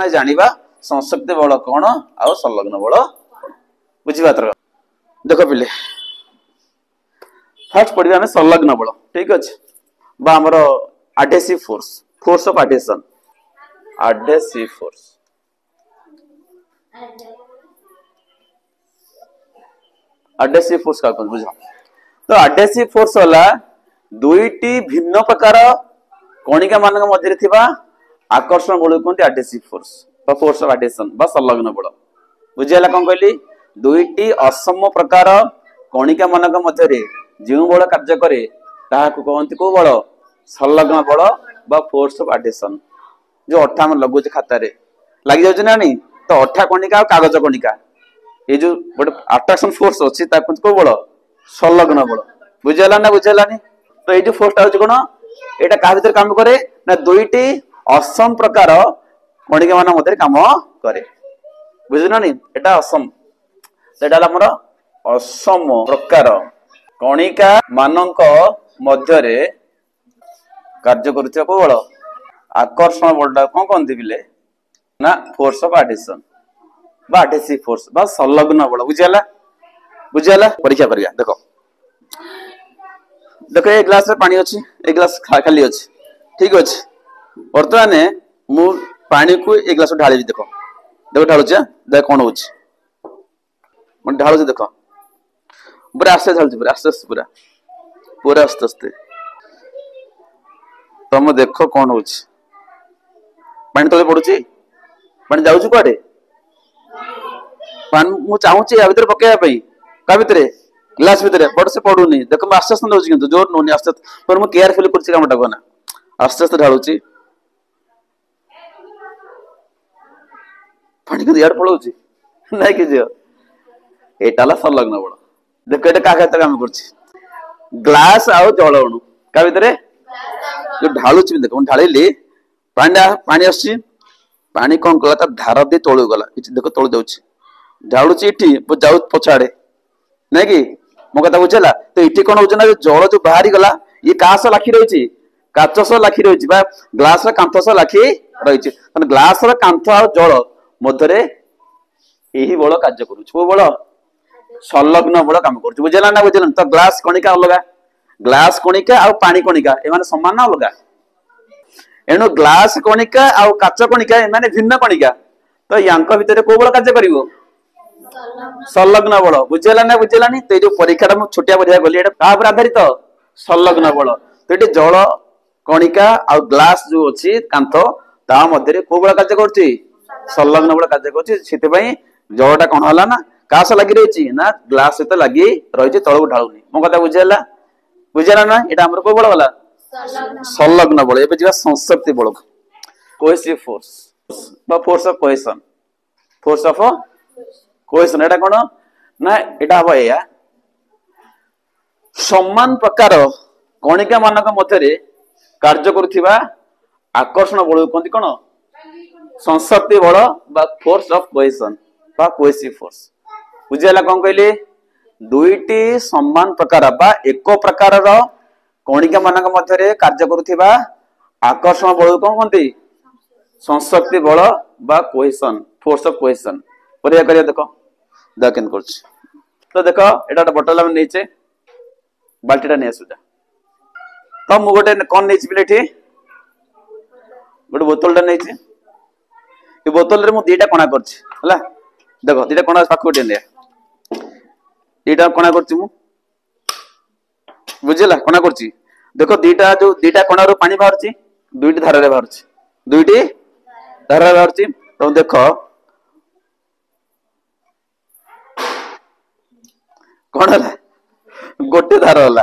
आम जानिबा संशक्ति बल कौन आउ संलग्न बल बुझीबा तर देख पिले फर्स्ट पढ़िबा हमें संलग्न बल ठीक अछि बा हमर adhesive force force of adhesion adhesive force adhesive force का बुझ तो एडहेसिव फोर्स वाला दुईटी भिन्न प्रकार कणिका मानक मध्य थिबा आकर्षण बल कोनते एडहेसिव फोर्स बा फोर्स ऑफ एडहेशन बा संलग्न बल बुझियाला कोन कहली दुईटी असम प्रकार कणिका मानक मध्य रे जो बल कार्य करे ताहा को कहंती को बल संलग्न बल बा फोर्स ऑफ एडहेशन जो अठा हम लगुच खाता रे लागि जाउछ ना नहीं तो अठा कणिका और कागज कणिका ये जो गोटे अट्रैक्शन फोर्स अछि ता को बल संलग्न बल बुझियाला ना बुझियालानी तो ये जो फोर्स ता कोन एटा का भीतर काम करे ना दुईटी असम प्रकार कणिका मान मध्य काम करे बुझिना नहीं एटा असम सेटा हमर असम प्रकार कणिका मानक मध्य रे कार्य करथिया को बल आकर्षण बलटा कोन कोनथि बिले ना फोर्स ऑफ एडहेशन बा एडहेसिव फोर्स बा संलग्न बल बुझियाला परीक्षा करिया देखो देखो एक ग्लास रे पानी अछि एक ग्लास खाली अछि ठीक अछि वर्तमान मु पानी को एक ग्लास ढाली देखो देखो ढालु छ देख कोन होछि मन ढालु छ देखो पूरा आस्ते ढालु पूरा आस्ते पूरा पूरा आस्ते आस्ते तुम देखो कोन होछि पानी तले पडुछि पानी जाउछु कोडे पानी मु चाहूछि या भीतर पकेया पई का भीतर ग्लास भीतर बड से पडुनी देखो म आस्ते आस्ते दउछि किंतु जोर नोनी आस्ते पर मु केयरफुली करछि कामटा कोना आस्ते आस्ते ढालुछि पानी को यार पळौछि नाही कि जे एटाला संलग्न बड देखो एटा का खातिर काम करछि ग्लास आउ जल अणु का भीतर जो ढालुछि देखो म ढालिली पानी आछि पानी कोन कला त धार दे तळु गला इति देखो तळु जाउछि ढालुछि इठी जाउ पछाडे नै कि मो कथा बुझला तो इठी कोन होजना जल जो बाहरी गला ये कास लाखी रहिछि काचस लाखी रहिछि बा ग्लास रा कांथस लाखी रहिछि तने ग्लास रा कांथ आ जल मध्यरे एही बळ कार्य करूछ को बळ संलग्न बळ काम करूछ बुझला ना बुझला तो ग्लास कणिका अलगा ग्लास कणिका आ पानी कणिका ए माने समान ना अलगा एनो ग्लास कणिका आ काच कणिका ए माने भिन्न कणिका तो यांक भितरे को बळ कार्य करिवो संलग्न बल बुझला ना बुझलानी तो जो परीक्षा मु छोटिया परीक्षा गली एटा का पर आधारित संलग्न बल तो एटे जल कणिका आ ग्लास जो अछि कांथ ता मध्ये को बळ कार्य करछि संलग्न बल कार्य करछि सेते पई जलटा कोन होला ना कास लागि रहिछि ना ग्लास सहित लागि रहिछि तळु ढाळुनी मो कथा बुझला ना एटा हमर को बळ होला संलग्न बल एबे जिवा संशक्ति बल कोहेसिव फोर्स बा फोर्स ऑफ कोहेशन कोहेशन एटा कोन ना एटा हबा या समान प्रकार कणिका मानक मध्यरे कार्य करूथिबा आकर्षण बल कोंती कोन संशक्ति बल बा फोर्स ऑफ कोहेशन बा कोहेसिव फोर्स बुझियाला कोन कहली दुईटी समान प्रकार बा एक प्रकार रो कणिका मानक मध्यरे कार्य करूथिबा आकर्षण बल कोन कोंती संशक्ति बल बा कोहेशन फोर्स ऑफ कोहेशन परिया करिया देखो दाकेन करछ तो देखो एटा बोतल हम नीचे बाल्टीटा नै आसुजा तो मु गोटे कोन नै छिले ठी गोटे बोतलटा नै छि ए बोतल रे मु दीटा कोना करछ हला देखो दीटा कोना पाखोटे ने दीटा कोना करछ मु बुझला कोना करछ देखो दीटा जो दीटा कोना रो पानी बाहरछि दुईटी धारा रे बाहरछि दुईटी धारा रे बाहरछि तो देखो कोन हला गोटे धार हला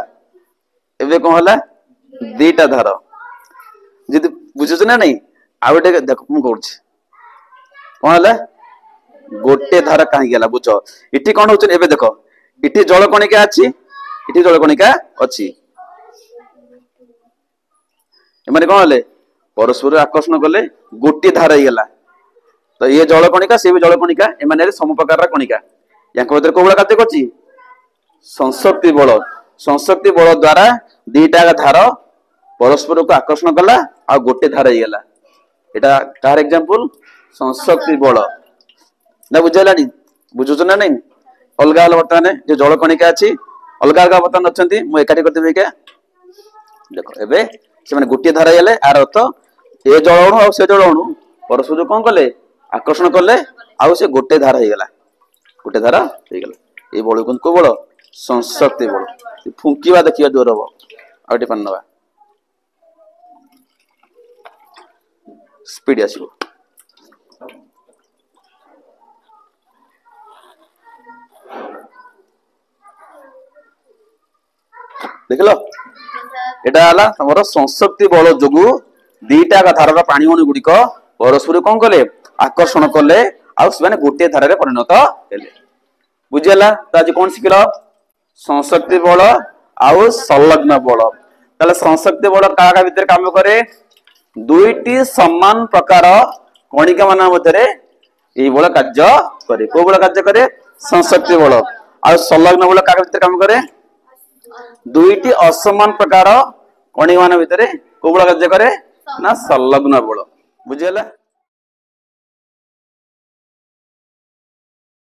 एबे कोन हला दीटा धार जदि बुझुछ ना नहीं आउटे देख मु कहूछ कोन हला गोटे धार काहे गेला बुझ इठी कोन होछ एबे देखो इठी जल कणिका अछि इठी जल कणिका अछि एमाने कोन हले परस्पर आकर्षण करले गोटे धार हे गेला तो ये जल कणिका से भी जल कणिका एमाने सम प्रकार कणिका यांक भीतर कोबळा कार्य करछि संशक्ति बल द्वारा दीटा धार परस्पर को आकर्षण कला आ गोटे धार हे गेला एटा कार एग्जांपल संशक्ति बल ना बुझेलानी बुझुछ ना नहीं अलग अलग बर्तमान जो जल कणिका अच्छी अलग अलग बर्तमान अच्छा मुझे एकाठी करदेवी क्या देख एबे से माने गोटे धारा हेले आर अर्थ ए जल अणु आ से जल अणु परस्पर कौन कले आकर्षण कले आउ से गोटे धारा हो गला गोटे धारा हो गला ए बल को बल संशक्ति बल फुंकीवा देखिए जोर हम आउटे पान नवा स्पीड आसीबो देखलो एटा हला हमर संशक्ति बल जोगु दीटा धारार पानी अणु गुड़िक परस्पर कौन कले आकर्षण कले आउ से गोटे धारा परिणत हेले बुझीला तो आज कौन शिखल संशक्ति बल आउ संलग्न बल ताले संशक्ति बल का भितर काम करे दुईटी समान प्रकार कणिका मान मध्य ये बल कार्य करे को बल कार्य करे संशक्ति बल आउ संलग्न बल का भितर काम करे दुईटी असमान प्रकार कणिका मान भितर को बल कार्य करे ना संलग्न बल बुझीला।